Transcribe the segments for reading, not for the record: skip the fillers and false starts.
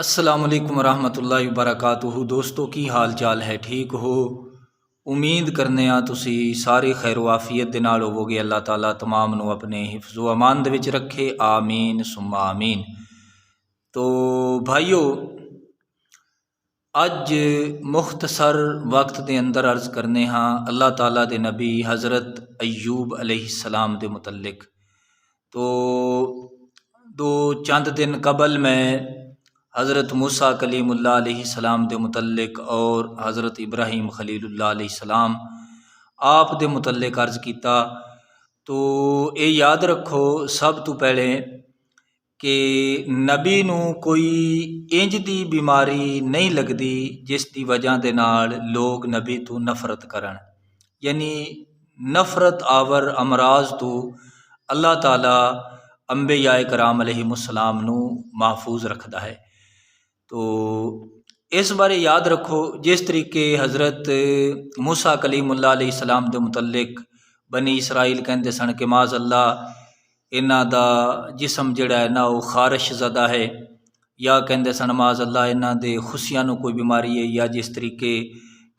अस्सलाम वालेकुम रहमतुल्लाहि वबरकातुहू। दोस्तों की हाल चाल है, ठीक हो? उम्मीद करने तुसी सारे खैर वाफियत दे नाल होवोगे। अल्लाह ताला तमाम नू अपने हिफ्ज़ो अमान दे विच रखे, आमीन सुम्मा आमीन। तो भाइयों, अज मुख्तसर वक्त दे अंदर अर्ज़ करने हाँ अल्लाह ताला दे नबी हज़रत अय्यूब अलैहिस्सलाम दे मुतल्लिक। तो दो चंद दिन कबल मैं हज़रत मूसा कलीमुल्लाह अलैहिस्सलाम दे मुतल्लिक और हज़रत इब्राहीम खलीलुल्लाह अलैहिस्सलाम आप दे मुतल्लिक अर्ज़ किया। तो ये याद रखो सब तो पहले कि नबी नू कोई इंज दी बीमारी नहीं लगती जिस दी वजह दे नाल लोग नबी तो नफरत करन। यानी नफरत आवर अमराज तो अल्लाह ताला अंबिया कराम अलैहिमुस्सलाम नू महफूज रखता है। तो इस बारे याद रखो जिस तरीके हज़रत मूसा कलीमुल्लाह अलैहिस्सलाम दे मुतल्लिक बनी इसराइल कहते सन कि माज़ अल्लाह इन्हां दा जिसम जिहड़ा है ना वो खारिश ज़दा है, या कहते सन माज़ अल्लाह इन्हां दे खुशियां नू कोई बीमारी है, या जिस तरीके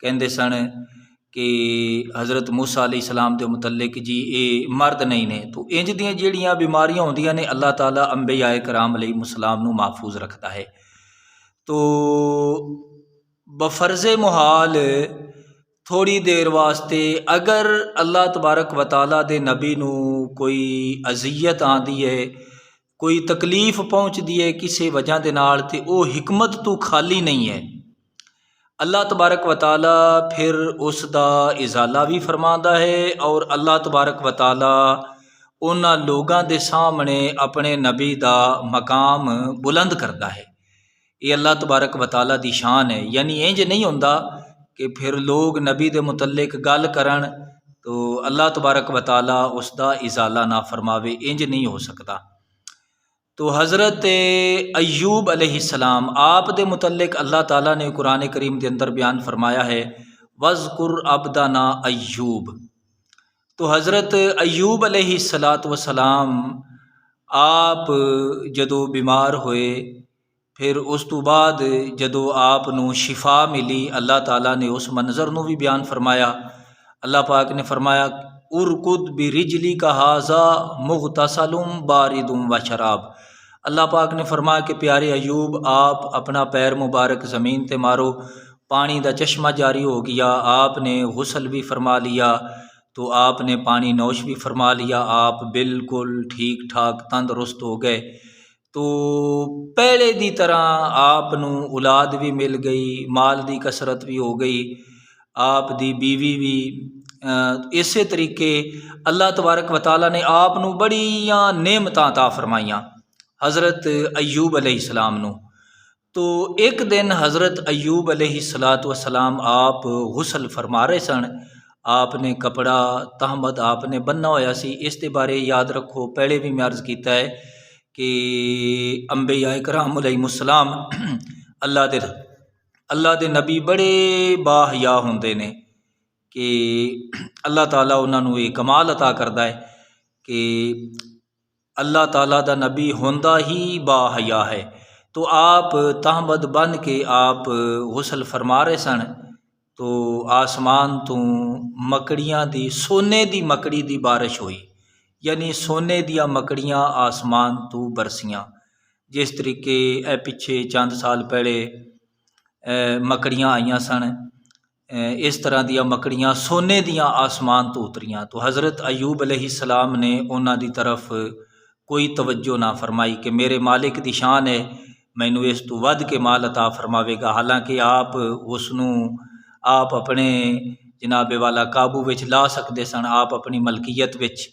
कहते सन कि हज़रत मूसा अलैहिस्सलाम दे मुतल्लिक जी ये मर्द नहीं ने। तो इंज दियां जिहड़ियां बीमारियां होंदियां ने अल्लाह ताला अंबिया कराम अलैहिमुस्सलाम नू महफूज रखता है। तो बफर्ज़ मुहाल थोड़ी देर वास्ते अगर अल्लाह तबारक व तआला दे नबी नू कोई अजियत आंदी है, कोई तकलीफ पहुँचती है किसी वजह के नाल, ते वो हिकमत तो खाली नहीं है। अल्लाह तबारक व तआला फिर उसका इजाला भी फरमाता है और अल्लाह तबारक व तआला उन्हां लोगों के सामने अपने नबी का मकाम बुलंद करता है। ये अल्लाह तबारक व तआला दी शान है। यानी इंज नहीं होंदा कि फिर लोग नबी दे मुतल्लिक गल करन तो अल्लाह तबारक व तआला उसका इजाला ना फरमावे, इंज नहीं हो सकता। तो हज़रत अय्यूब अलैहिस्सलाम आप दे मुतल्लिक अल्लाह ताला ने कुरान करीम के अंदर बयान फरमाया है, वज़कुर अब्दना अय्यूब। तो हज़रत अय्यूब अलैहिस्सलातु वस्सलाम आप जदों बीमार होए, फिर उस तो बाद जदों आप नू शिफा मिली, अल्लाह ताला ने उस मंजर नू भी बयान फरमाया। अल्लाह पाक ने फरमाया उरकुद बि रिजली का हाजा मुगतसलुम बारिदुम व शराब। अल्लाह पाक ने फरमाया कि प्यारे अयूब आप अपना पैर मुबारक ज़मीन ते मारो, पानी का चश्मा जारी हो गया, आपने गुसल भी फरमा लिया, तो आपने पानी नौश भी फरमा लिया, आप बिल्कुल ठीक ठाक तंदरुस्त हो गए। तो पहले दी तरह आप नू औलाद भी मिल गई, माल दी कसरत भी हो गई, आप दी बीवी भी इस तरीके अल्लाह तबारक व तआला ने आप नू बड़ियां नेमतां अता फरमाइयां हज़रत अय्यूब अलैहिस्सलाम नू। तो एक दिन हज़रत अय्यूब अलैहिस्सलातु वस्सलाम आप गुसल फरमा रहे सन, आपने कपड़ा तहमद आपने बन्ना होया सी। इस दे बारे याद रखो पहले भी मैं अर्ज़ किया है कि अंबिया कराम अलैहिमुस्सलाम अल्लाह दे नबी बड़े बाहया होंदे ने कि अल्लाह ताला उन्होंने ये कमाल अता करता है कि अल्लाह ताला दा नबी होंदा ही बाहया है। तो आप तहमद बन के आप गुसल फरमा रहे सन, तो आसमान तो मकड़ियाँ दी सोने दी मकड़ी दी बारिश हुई। यानी सोने दिया मकड़ियाँ आसमान तो बरसियाँ। जिस तरीके पिछे चंद साल पहले मकड़ियाँ आईयां सन, इस तरह दिया मकड़ियाँ सोने दियाँ आसमान तो उतरियाँ। तो हज़रत अय्यूब अलैहिस्सलाम ने उन्हां दी तरफ कोई तवज्जो ना फरमाई कि मेरे मालिक दी शान है, मैनू इस तो वध के माल अता फरमावेगा। हालांकि आप उसनू आप अपने जनाबे वाला काबू विच ला सकते सन, आप अपनी मलकीयत विच।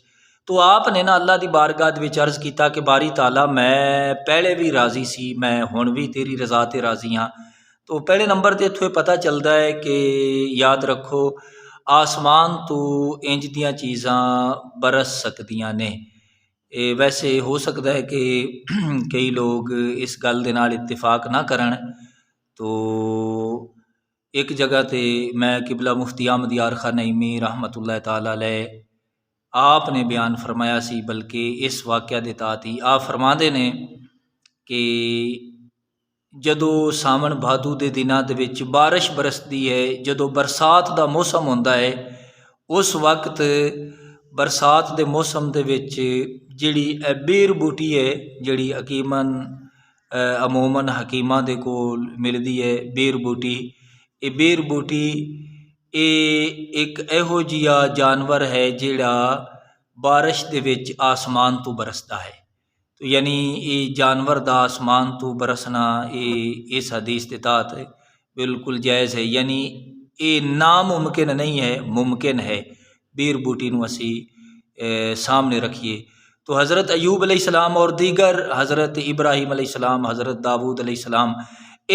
तो आपने ना अल्लाह दी बारगाह विच अर्ज़ किया कि बारी ताला मैं पहले भी राज़ी सी, मैं हुण भी तेरी रज़ा ते राज़ी हाँ। तो पहले नंबर ते इत्थों पता चलता है कि याद रखो आसमान तो इंज दियां चीज़ां बरस सकदियां ने। वैसे हो सकता है कि कई लोग इस गल दे नाल इत्तिफाक ना करन। तो एक जगह ते मैं किबला मुफ्ती अहमद यार खां नईमी रहमतुल्लाह ताला अलैह आपने बयान फरमाया सी, बल्कि इस वाक़या दे तहत ही आप फरमाते ने कि ਜਦੋਂ ਸਾਵਣ ਭਾਦੂ ਦੇ ਦਿਨਾਂ ਦੇ ਵਿੱਚ ਬਾਰਿਸ਼ ਬਰਸਦੀ ਹੈ, ਜਦੋਂ ਬਰਸਾਤ ਦਾ ਮੌਸਮ ਹੁੰਦਾ ਹੈ, ਉਸ ਵਕਤ ਬਰਸਾਤ ਦੇ ਮੌਸਮ ਦੇ ਵਿੱਚ ਜਿਹੜੀ ਇਹ ਬੇਰ ਬੂਟੀ ਹੈ, ਜਿਹੜੀ ਅਮੂਮਨ ਹਕੀਮਾਂ ਦੇ ਕੋਲ ਮਿਲਦੀ ਹੈ ਬੇਰ ਬੂਟੀ, ਇਹ ਬੇਰ ਬੂਟੀ ਇਹ ਇੱਕ ਇਹੋ ਜਿਹਾ ਜਾਨਵਰ ਹੈ ਜਿਹੜਾ ਬਾਰਿਸ਼ ਦੇ ਵਿੱਚ ਆਸਮਾਨ ਤੋਂ ਬਰਸਦਾ ਹੈ। यानी ये जानवर दा आसमान तो बरसना ये इस हदीस के तहत बिल्कुल जायज़ है, यानी ये नामुमकिन नहीं है, मुमकिन है। बीर बूटी नूं असी सामने रखिए तो हज़रत अयूब अलैहिस्सलाम और दीगर हज़रत इब्राहीम अलैहिस्सलाम, हज़रत दाऊद अलैहिस्सलाम,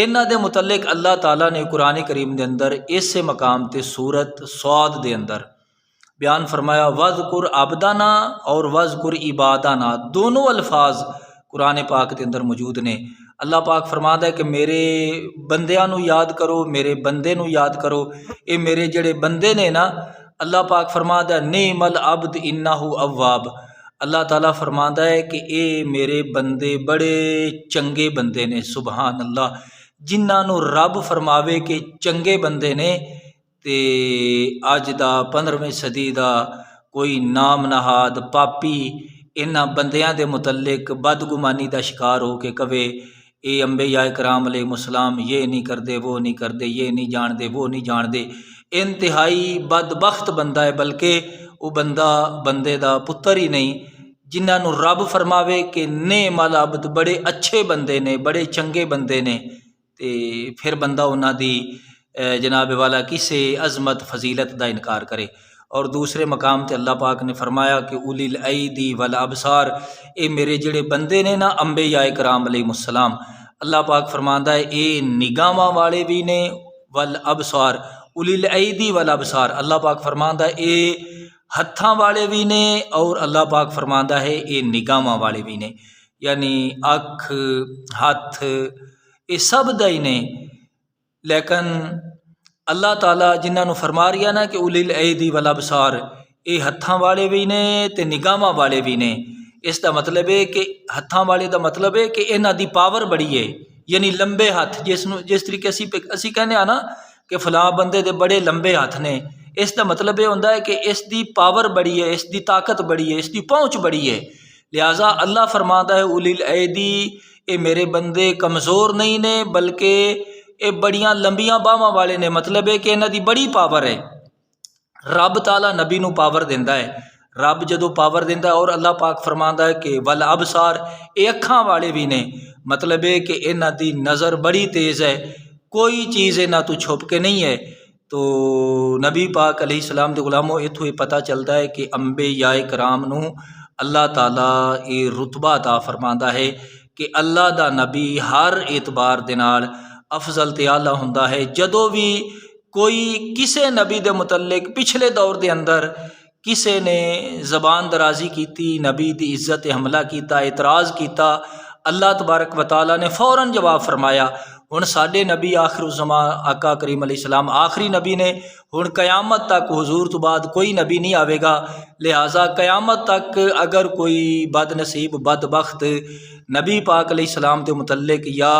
इन्हां दे मुतल्लिक अल्लाह ताला ने कुरान करीम के अंदर इस मकाम ते सूरत सौद के अंदर बयान फरमाया, वज़कुर अबदाना और वज़कुर इबादाना, दोनों अल्फाज कुरान पाक के अंदर मौजूद ने। अल्लाह पाक फरमाता है कि मेरे बंदियां नू याद करो, मेरे बंदे नू याद करो। ये मेरे जड़े बंदे ने ना, अल्लाह पाक फरमाता है नेमल अब्द इन्नहु अव्वाब। अल्लाह ताला फरमाता है कि ये मेरे बंदे बड़े चंगे बंदे ने। सुबहान अल्लाह, जिन्हां नू रब फरमावे कि चंगे बंदे ने, ते अज दा 15वीं सदी का कोई नाम नहाद पापी इन्हां बंदियां दे मुतल्लिक बदगुमानी का शिकार हो के कवे ये अंबिया कराम अलैहिस्सलाम ये नहीं करते, वो नहीं करते, ये नहीं जानते, वो नहीं जानते। इंतहाई बदबख्त बंदा है, बल्कि वो बंदा बंदे दा पुत्र ही नहीं। जिन्हां नू रब फरमावे कि नेमल अब्द, बड़े अच्छे बंदे ने, बड़े चंगे बंदे ने, ते फिर बंदा उन्हां दी जनाब वाला किसे अज़मत फजीलत का इनकार करे। और दूसरे मकाम ते अल्लाह पाक ने फरमाया कि उलिल ऐदी वल अबसार, ये मेरे जड़े बंदे ने ना अंबिया कराम अलैहिस्सलाम, अल्लाह पाक फरमाता है ये निगाहां वाले भी ने, वल अबसार, उलिल ऐदी वल अबसार, अल्लाह पाक फरमाता है ये हत्थां वाले भी ने, और अल्लाह पाक फरमाता है ये निगाहां वाले भी ने। यानी अख हथ ये सब दा ही ने। लेकिन अल्लाह ताला जिन्हां नूं फरमा रहा ना कि उलिल ऐदी वल अबसार, ये हत्थां वाले भी ने ते निगाहां वाले भी ने। इसका मतलब है कि हत्थां वाले का मतलब है कि इन्हां दी पावर बड़ी है, यानी लंबे हथ, जिस तरीके असी कहने ना कि फलां बंदे दे बड़े लंबे हथ ने, इसका मतलब ये होंदा है कि इसकी पावर बड़ी है, इसकी ताकत बड़ी है, इसकी पहुँच बड़ी है। लिहाजा अल्लाह फरमाता है उलिल ऐदी, ये मेरे बंदे कमज़ोर नहीं ने, बल्कि ये बड़ियां लंबियां बाहां वाले ने। मतलब है कि इन्हां दी बड़ी पावर है। रब ताला नबी नूं पावर देंदा है, रब जदों पावर देंदा है, और अल्लाह पाक फरमांदा है कि वल अबसार, ये अखां वाले भी ने। मतलब है कि इन्हां दी नज़र बड़ी तेज़ है, कोई चीज़ इन्हां तो छुप के नहीं है। तो नबी पाक अलैहिस्सलाम दे गुलामों, इत्थों ये पता चलता है कि अंबिया कराम नूं अल्लाह ताला ये रुतबा अता फरमांदा है कि अल्लाह दा नबी हर एतबार दे नाल अफजल ते आला हुंदा है। जदों भी कोई किसे नबी दे मुतल्लिक पिछले दौर दे अंदर किसे ने ज़बान दराजी की, नबी दी इज्जत हमला किया, एतराज़ किया, अल्लाह तबारक व तआला ने फ़ौरन जवाब फरमाया। हुण साडे नबी आखिरुज़्ज़मा आका करीम अलैहिस्सलाम आखिरी नबी ने, हुण क़यामत तक हुजूर तो बाद कोई नबी नहीं आवेगा। लिहाजा क़यामत तक अगर कोई बदनसीब बदबख्त नबी पाक अलैहिस्सलाम के मुतल्लिक या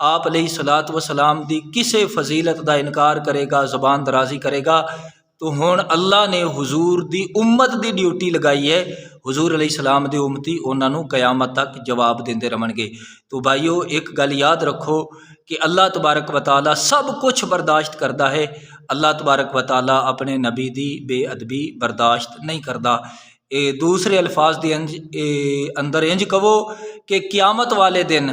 आप अलैहिस्सलातु वस्सलाम दी किसे फजीलत का इनकार करेगा, ज़बान दराजी करेगा, तो हुण अल्लाह ने हुजूर दी उम्मत दी ड्यूटी लगाई है। हुजूर अलैहिस्सलाम दे उम्मती उन्हां नूं क़यामत तक जवाब देंदे रहणगे। तो भाईओ एक गल याद रखो कि अल्लाह तबारक व तआला सब कुछ बर्दाश्त करता है। अल्लाह तबारक व तआला अपने नबी दी बेअदबी बर्दाश्त नहीं करता। दूसरे अल्फाज के अंदर इंज कहो कि क़यामत वाले दिन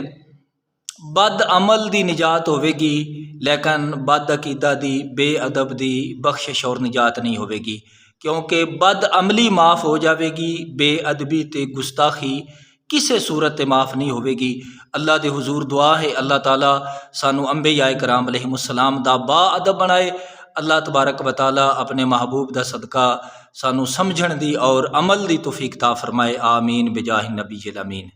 बद अमल दी निजात होवेगी, लेकिन बद अकीदा दी बेअदब दी बख्शिश और निजात नहीं होवेगी, क्योंकि बद अमली माफ़ हो जाएगी, बेअदबी ते गुस्ताखी किसी सूरत माफ़ नहीं होवेगी। अल्लाह दे हुजूर दुआ है अल्लाह ताला सानू अंबिया कराम अलैहिमुस्सलाम दा बाअदब बनाए। अल्लाह तबारक व तआला अपने महबूब दा सदका सानू समझण दी और अमल दी तौफीक ता फरमाए। आमीन बिजाहि नबी अमीन।